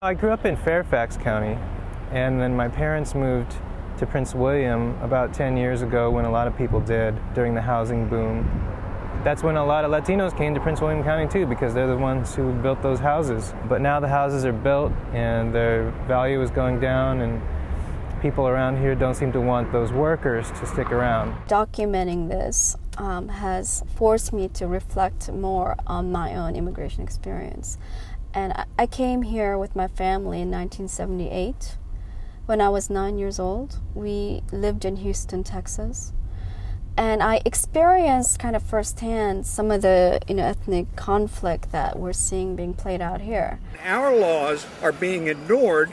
I grew up in Fairfax County, and then my parents moved to Prince William about 10 years ago when a lot of people did during the housing boom. That's when a lot of Latinos came to Prince William County too, because they're the ones who built those houses. But now the houses are built and their value is going down, and people around here don't seem to want those workers to stick around. Documenting this has forced me to reflect more on my own immigration experience. And I came here with my family in 1978. When I was 9 years old, we lived in Houston, Texas. And I experienced kind of firsthand some of the ethnic conflict that we're seeing being played out here. Our laws are being ignored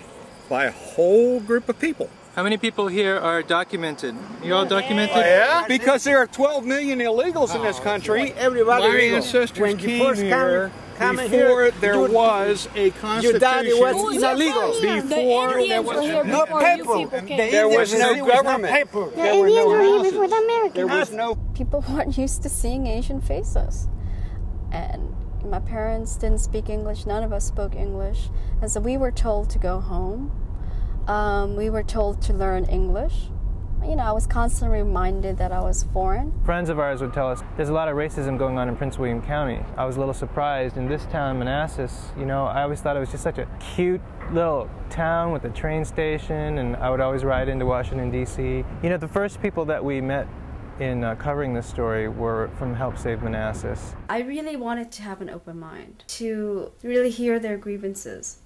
by a whole group of people. How many people here are documented? You all documented? Oh, yeah, because there are 12 million illegals in this country. Everybody My legal. ancestors when came you first here come before here, there was a constitution. Your daddy was illegal. Before there was no paper. There was no government. There were no houses. Before the Americans. There was no. People weren't used to seeing Asian faces. And my parents didn't speak English. None of us spoke English. And so we were told to go home. We were told to learn English. I was constantly reminded that I was foreign. Friends of ours would tell us there's a lot of racism going on in Prince William County. I was a little surprised. In this town, Manassas, I always thought it was just such a cute little town with a train station, and I would always ride into Washington, D.C. The first people that we met in covering this story were from Help Save Manassas. I really wanted to have an open mind, to really hear their grievances.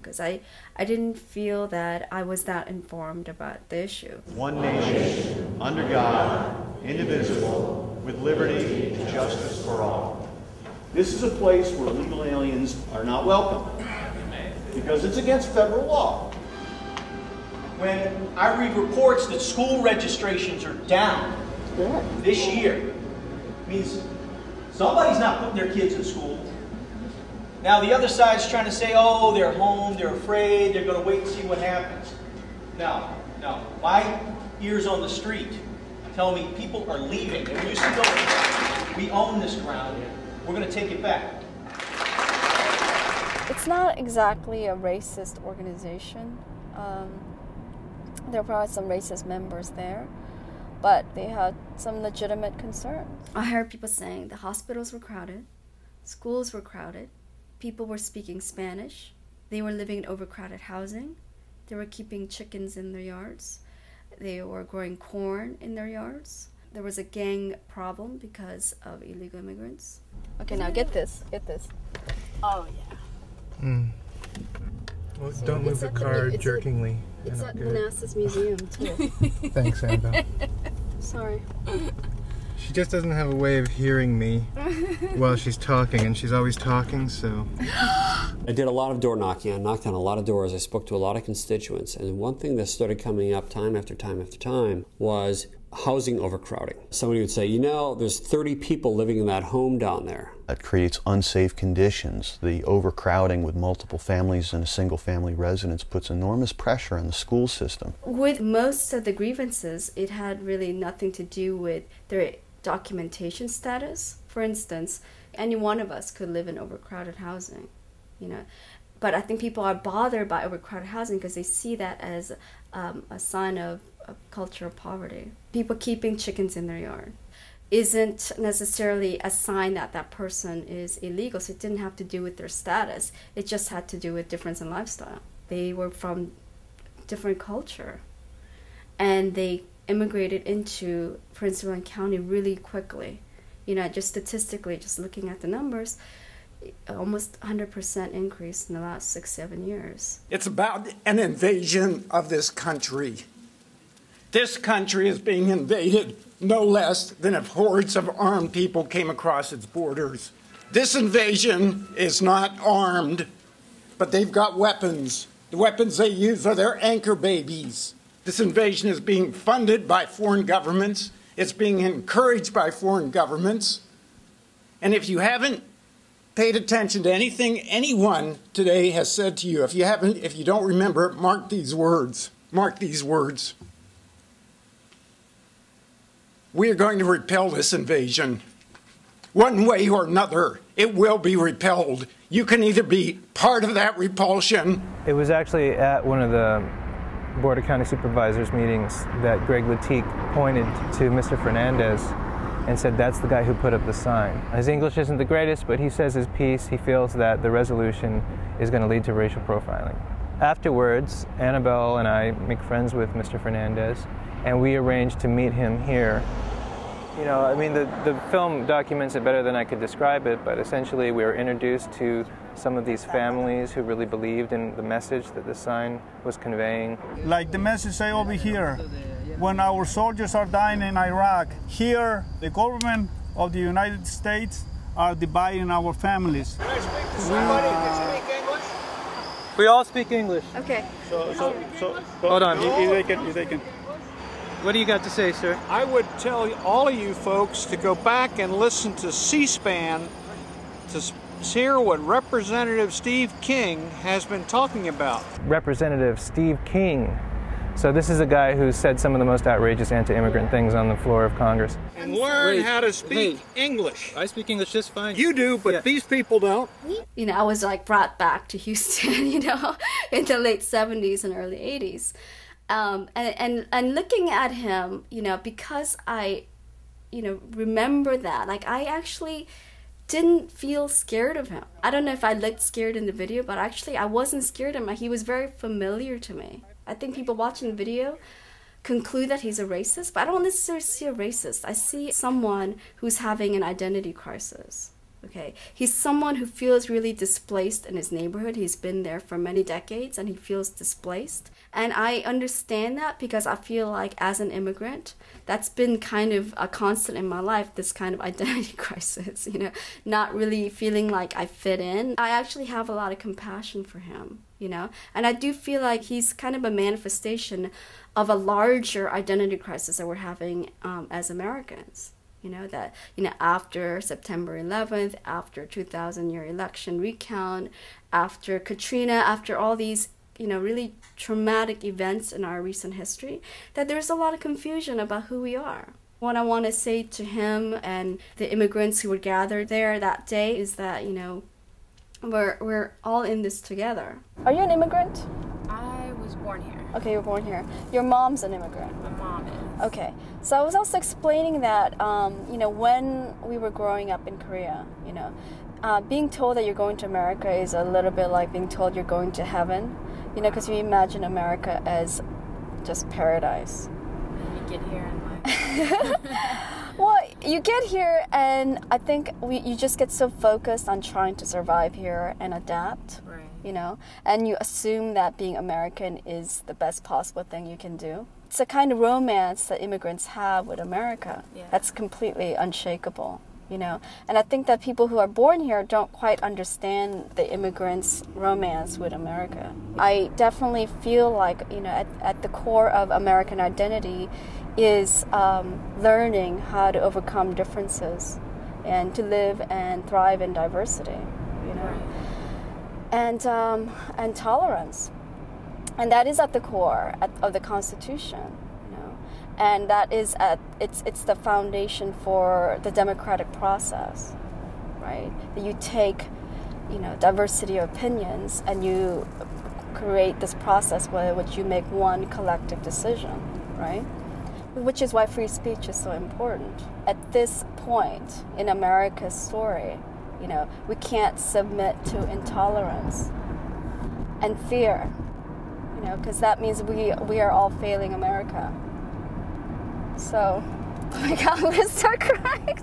Because I didn't feel that I was that informed about the issue. One nation, under God, indivisible, with liberty and justice for all. This is a place where illegal aliens are not welcome, because it's against federal law. When I read reports that school registrations are down this year, it means somebody's not putting their kids in school. Now the other side's trying to say, oh, they're home, they're afraid, they're going to wait and see what happens. No. My ears on the street tell me people are leaving. They're used to going. We own this ground. We're going to take it back. It's not exactly a racist organization. There are probably some racist members there, but they had some legitimate concerns. I heard people saying the hospitals were crowded, schools were crowded, people were speaking Spanish, they were living in overcrowded housing, they were keeping chickens in their yards, they were growing corn in their yards. There was a gang problem because of illegal immigrants. Okay, now get this. Oh, yeah. Well, don't move the car jerkingly. It's at Manassas Museum, too. Thanks, Annabelle. Sorry. She just doesn't have a way of hearing me while she's talking, and she's always talking, so... I did a lot of door knocking. I knocked on a lot of doors. I spoke to a lot of constituents. And one thing that started coming up time after time after time was housing overcrowding. Somebody would say, there's 30 people living in that home down there. That creates unsafe conditions. The overcrowding with multiple families in a single-family residence puts enormous pressure on the school system. With most of the grievances, it had really nothing to do with their documentation status. For instance, any one of us could live in overcrowded housing, But I think people are bothered by overcrowded housing because they see that as a sign of cultural poverty. People keeping chickens in their yard isn't necessarily a sign that that person is illegal, so it didn't have to do with their status. It just had to do with difference in lifestyle. They were from different culture, and they immigrated into Prince William County really quickly. Just statistically, just looking at the numbers, almost 100% increase in the last 6-7 years. It's about an invasion of this country. This country is being invaded no less than if hordes of armed people came across its borders. This invasion is not armed, but they've got weapons. The weapons they use are their anchor babies. This invasion is being funded by foreign governments. It's being encouraged by foreign governments. And if you haven't paid attention to anything anyone today has said to you, if you don't remember, mark these words. Mark these words. We are going to repel this invasion. One way or another, it will be repelled. You can either be part of that repulsion. It was actually at one of the Board of County Supervisors meetings that Greg Latique pointed to Mr. Fernandez and said that's the guy who put up the sign. His English isn't the greatest, but he says his piece. He feels that the resolution is going to lead to racial profiling. Afterwards, Annabelle and I make friends with Mr. Fernandez, and we arranged to meet him here. You know, I mean, the film documents it better than I could describe it, but essentially we were introduced to some of these families who really believed in the message that the sign was conveying. Like the message say over here, when our soldiers are dying in Iraq, here the government of the United States are dividing our families. Can I speak to somebody who can speak English? We all speak English. Okay. Hold on. If they can. What do you got to say, sir? I would tell all of you folks to go back and listen to C-SPAN to hear what Representative Steve King has been talking about. Representative Steve King. So this is a guy who said some of the most outrageous anti-immigrant things on the floor of Congress. And learn how to speak English. I speak English just fine. You do, but these people don't. You know, I was like brought back to Houston, you know, in the late 70s and early 80s. And looking at him, you know, because I, you know, remember that, like I actually didn't feel scared of him. I don't know if I looked scared in the video, but actually I wasn't scared of him. He was very familiar to me. I think people watching the video conclude that he's a racist, but I don't necessarily see a racist. I see someone who's having an identity crisis. Okay, he's someone who feels really displaced in his neighborhood. He's been there for many decades and he feels displaced. And I understand that because I feel like as an immigrant, that's been kind of a constant in my life, this kind of identity crisis, you know, not really feeling like I fit in. I actually have a lot of compassion for him, you know, and I do feel like he's kind of a manifestation of a larger identity crisis that we're having as Americans. You know, that, you know, after September 11th, after 2000 year election recount, after Katrina, after all these, you know, really traumatic events in our recent history, that there's a lot of confusion about who we are. What I want to say to him and the immigrants who were gathered there that day is that, you know, we're all in this together. Are you an immigrant? I was born here. Okay, you were born here. Your mom's an immigrant. My mom is. Okay, so I was also explaining that, you know, when we were growing up in Korea, you know, being told that you're going to America is a little bit like being told you're going to heaven, you know, because you imagine America as just paradise. You get here and like... Well, you get here and I think you just get so focused on trying to survive here and adapt, Right. You know, and you assume that being American is the best possible thing you can do. It's a kind of romance that immigrants have with America that's completely unshakable, you know. And I think that people who are born here don't quite understand the immigrants' romance with America. I definitely feel like, you know, at the core of American identity is learning how to overcome differences and to live and thrive in diversity, you know, and tolerance. And that is at the core of the Constitution, you know, and that is it's the foundation for the democratic process, right? That you take, you know, diversity of opinions and you create this process by which you make one collective decision, right? Which is why free speech is so important. At this point in America's story, you know, we can't submit to intolerance and fear. You know, because that means we are all failing America. So, oh my God, I'm gonna start crying.